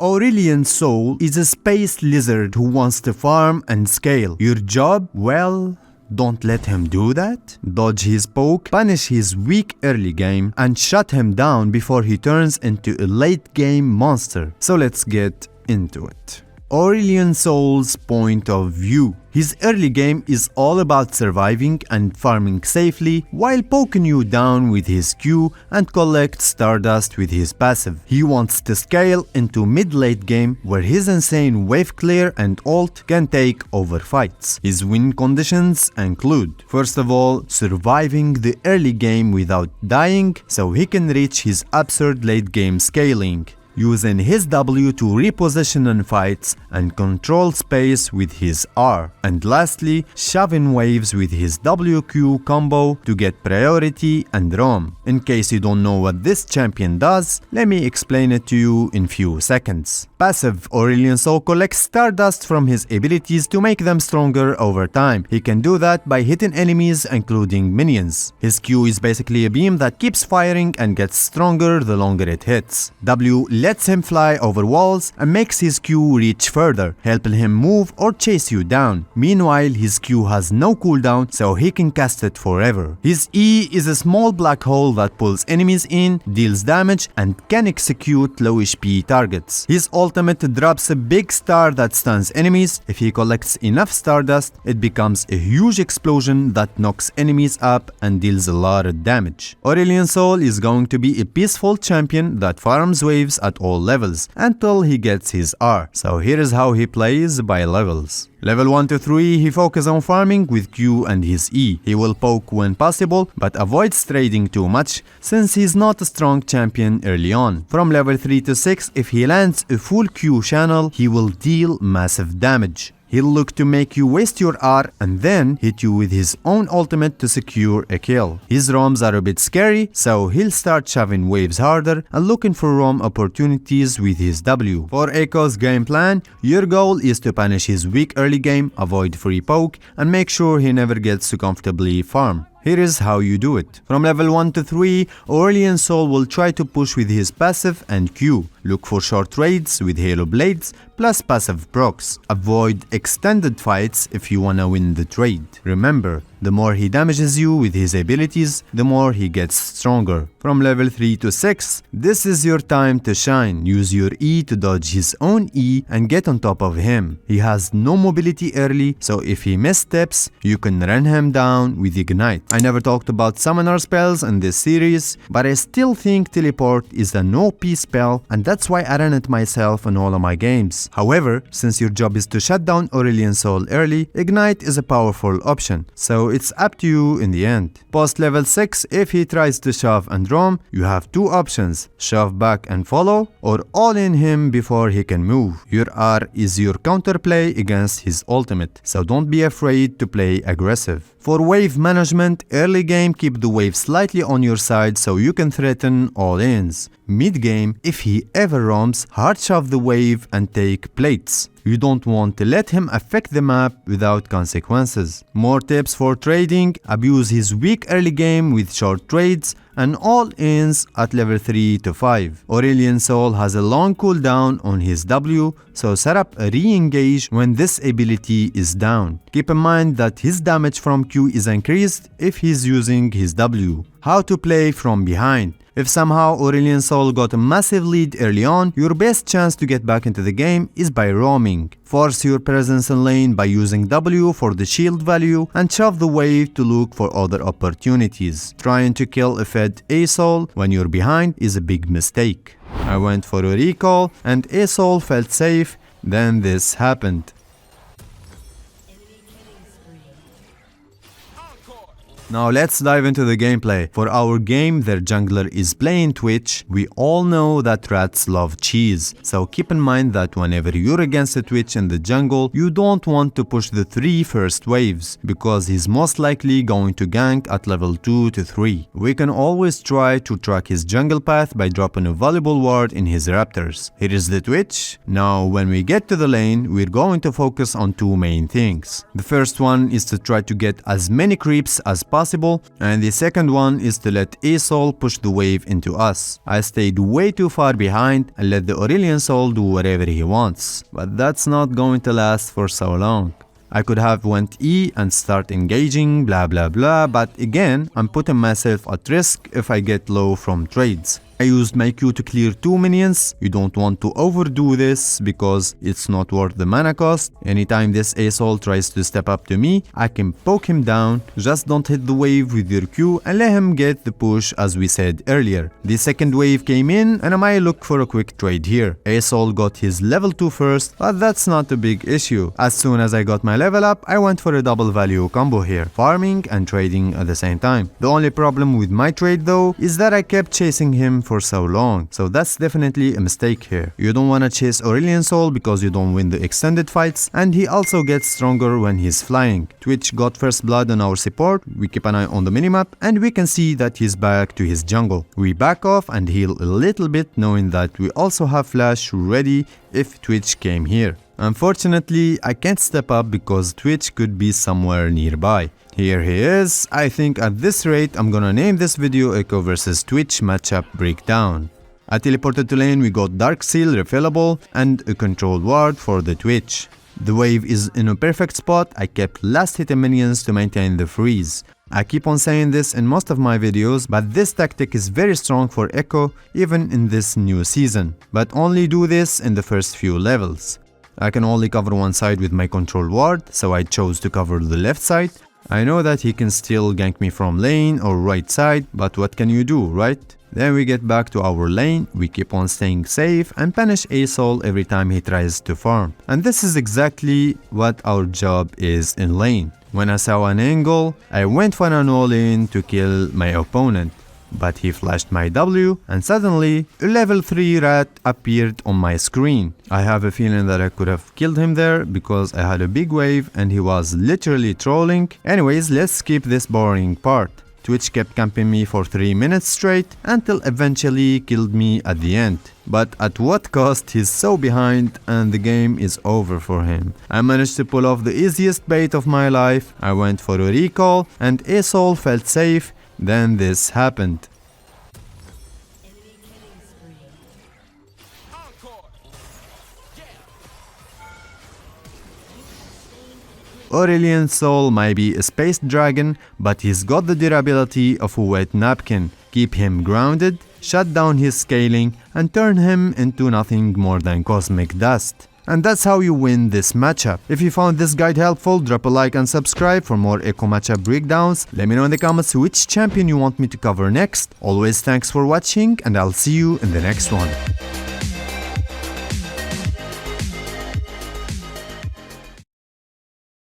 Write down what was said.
Aurelion's soul is a space lizard who wants to farm and scale. Your job? Well, don't let him do that. Dodge his poke, punish his weak early game, and shut him down before he turns into a late game monster. So let's get into it. Aurelion Soul's point of view. His early game is all about surviving and farming safely while poking you down with his Q and collect stardust with his passive. He wants to scale into mid-late game where his insane wave clear and ult can take over fights. His win conditions include, first of all, surviving the early game without dying so he can reach his absurd late game scaling, using his W to reposition in fights and control space with his R. And lastly, shoving waves with his WQ combo to get priority and roam. In case you don't know what this champion does, let me explain it to you in few seconds. Passive. Aurelion Soul collects stardust from his abilities to make them stronger over time. He can do that by hitting enemies including minions. His Q is basically a beam that keeps firing and gets stronger the longer it hits. W lets him fly over walls and makes his Q reach further, helping him move or chase you down. Meanwhile, his Q has no cooldown, so he can cast it forever. His E is a small black hole that pulls enemies in, deals damage, and can execute low HP targets. His ultimate drops a big star that stuns enemies. If he collects enough stardust, it becomes a huge explosion that knocks enemies up and deals a lot of damage. Aurelion Soul is going to be a peaceful champion that farms waves at all levels until he gets his R. So here is how he plays by levels. Level 1 to 3, he focuses on farming with Q and his E. He will poke when possible, but avoids trading too much since he's not a strong champion early on. From level 3 to 6, if he lands a full Q channel, he will deal massive damage. He'll look to make you waste your R and then hit you with his own ultimate to secure a kill. His roams are a bit scary, so he'll start shoving waves harder and looking for roam opportunities with his W. For Ekko's game plan, your goal is to punish his weak early game, avoid free poke, and make sure he never gets to comfortably farm. Here is how you do it. From level 1 to 3, Aurelion Soul will try to push with his passive and Q. Look for short trades with Halo Blades plus passive procs. Avoid extended fights if you wanna win the trade. Remember, the more he damages you with his abilities, the more he gets stronger. From level 3 to 6, this is your time to shine. Use your E to dodge his own E and get on top of him. He has no mobility early, so if he missteps, you can run him down with Ignite. I never talked about summoner spells in this series, but I still think Teleport is an OP spell, and that's why I run it myself in all of my games. However, since your job is to shut down Aurelion Soul early, Ignite is a powerful option, so it's up to you in the end. Post level 6, if he tries to shove and roam, you have two options: shove back and follow, or all in him before he can move. Your R is your counterplay against his ultimate, so don't be afraid to play aggressive. For wave management, early game keep the wave slightly on your side so you can threaten all-ins. Mid game, if he ever roams, hard shove the wave and take plates. You don't want to let him affect the map without consequences. More tips for trading: abuse his weak early game with short trades and all-ins at level 3 to 5. Aurelion Soul has a long cooldown on his W, so set up a re-engage when this ability is down. Keep in mind that his damage from Q is increased if he's using his W. How to play from behind. If somehow Aurelion Soul got a massive lead early on, your best chance to get back into the game is by roaming. Force your presence in lane by using W for the shield value and shove the wave to look for other opportunities. Trying to kill a fed A-Soul when you're behind is a big mistake. I went for a recall and A-Soul felt safe, then this happened. Now let's dive into the gameplay. For our game, their jungler is playing Twitch. We all know that rats love cheese, so keep in mind that whenever you're against a Twitch in the jungle, you don't want to push the 3 first waves, because he's most likely going to gank at level 2 to 3. We can always try to track his jungle path by dropping a valuable ward in his raptors. Here is the Twitch. Now when we get to the lane, we're going to focus on two main things. The first one is to try to get as many creeps as possible possible, and the second one is to let A soul push the wave into us. I stayed way too far behind and let the Aurelion soul do whatever he wants, but that's not going to last for so long. I could have went E and start engaging, blah blah blah, but again, I'm putting myself at risk if I get low from trades. I used my Q to clear 2 minions. You don't want to overdo this because it's not worth the mana cost. Anytime this A-Soul tries to step up to me, I can poke him down. Just don't hit the wave with your Q and let him get the push as we said earlier. The second wave came in and I might look for a quick trade here. A-Soul got his level 2 first, but that's not a big issue. As soon as I got my level up, I went for a double value combo here, farming and trading at the same time. The only problem with my trade though is that I kept chasing him for so long, so that's definitely a mistake here. You don't want to chase Aurelion Soul because you don't win the extended fights, and he also gets stronger when he's flying. Twitch got first blood on our support, we keep an eye on the minimap, and we can see that he's back to his jungle. We back off and heal a little bit, knowing that we also have flash ready if Twitch came here. Unfortunately, I can't step up because Twitch could be somewhere nearby. Here he is. I think at this rate, I'm gonna name this video Ekko vs Twitch matchup breakdown. I teleported to lane, we got Dark Seal refillable and a control ward for the Twitch. The wave is in a perfect spot. I kept last hitting minions to maintain the freeze. I keep on saying this in most of my videos, but this tactic is very strong for Ekko even in this new season. But only do this in the first few levels. I can only cover one side with my control ward, so I chose to cover the left side. I know that he can still gank me from lane or right side, but what can you do, right? Then we get back to our lane, we keep on staying safe and punish A-Soul every time he tries to farm. And this is exactly what our job is in lane. When I saw an angle, I went for an all-in to kill my opponent. But he flashed my W and suddenly a level 3 rat appeared on my screen. I have a feeling that I could have killed him there because I had a big wave and he was literally trolling. Anyways, let's skip this boring part. Twitch kept camping me for 3 minutes straight until eventually killed me at the end. But at what cost? He's so behind and the game is over for him. I managed to pull off the easiest bait of my life. I went for a recall and A-Soul felt safe. Then this happened. Aurelion Soul might be a space dragon, but he's got the durability of a wet napkin. Keep him grounded, shut down his scaling, and turn him into nothing more than cosmic dust. And that's how you win this matchup. If you found this guide helpful, drop a like and subscribe for more Ekko matchup breakdowns. Let me know in the comments which champion you want me to cover next. Always thanks for watching and I'll see you in the next one.